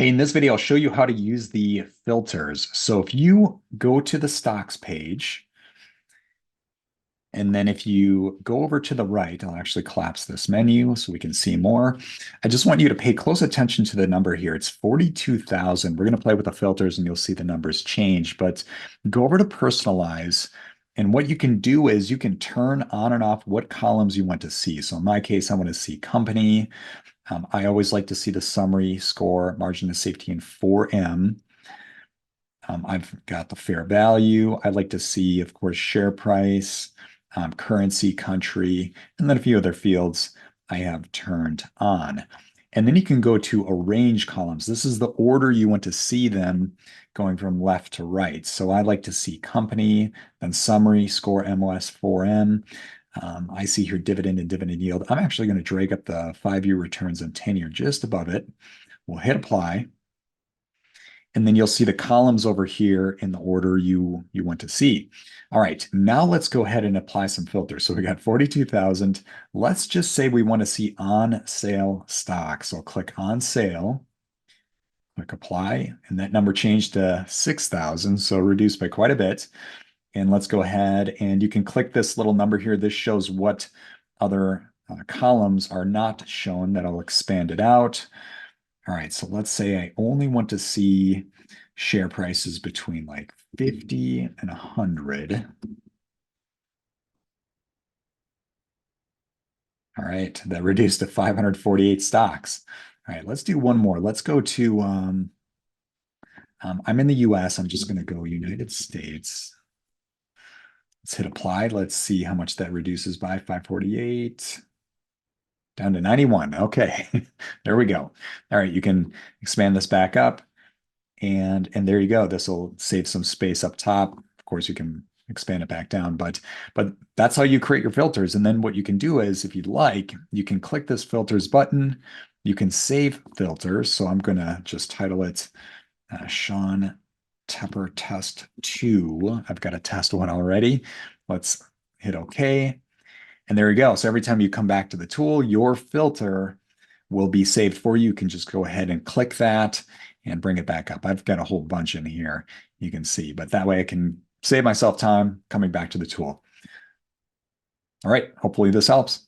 Hey, in this video, I'll show you how to use the filters. So if you go to the stocks page, and then if you go over to the right, I'll actually collapse this menu so we can see more. I just want you to pay close attention to the number here. It's 42,000. We're going to play with the filters and you'll see the numbers change, but go over to personalize. And what you can do is you can turn on and off what columns you want to see. So in my case, I want to see company. I always like to see the summary, score, margin of safety, and 4M. I've got the fair value. I'd like to see, of course, share price, currency, country, and then a few other fields I have turned on. And then you can go to arrange columns. This is the order you want to see them going from left to right. So I like to see company, then summary, score, MOS, 4M. I see here dividend and dividend yield. I'm actually going to drag up the 5-year returns and 10-year just above it. We'll hit apply. And then you'll see the columns over here in the order you want to see. All right, now let's go ahead and apply some filters. So we got 42,000. Let's just say we want to see on sale stock. So I'll click on sale, click apply, and that number changed to 6,000, so reduced by quite a bit. And let's go ahead and you can click this little number here. This shows what other columns are not shown. That'll expand it out. All right, so let's say I only want to see share prices between like 50 and 100. All right, that reduced to 548 stocks. All right, let's do one more. Let's go to, I'm in the US. I'm just going to go United States. Let's hit apply. Let's see how much that reduces by 548. Down to 91. Okay, there we go. All right, you can expand this back up. And there you go. This will save some space up top. Of course, you can expand it back down, but that's how you create your filters. And then what you can do is, if you'd like, you can click this filters button. You can save filters. So I'm going to just title it Sean Tepper Test 2. I've got a test one already. Let's hit OK. And there you go. So every time you come back to the tool, your filter will be saved for you. You can just go ahead and click that and bring it back up. I've got a whole bunch in here, you can see, but that way I can save myself time coming back to the tool. All right, hopefully this helps.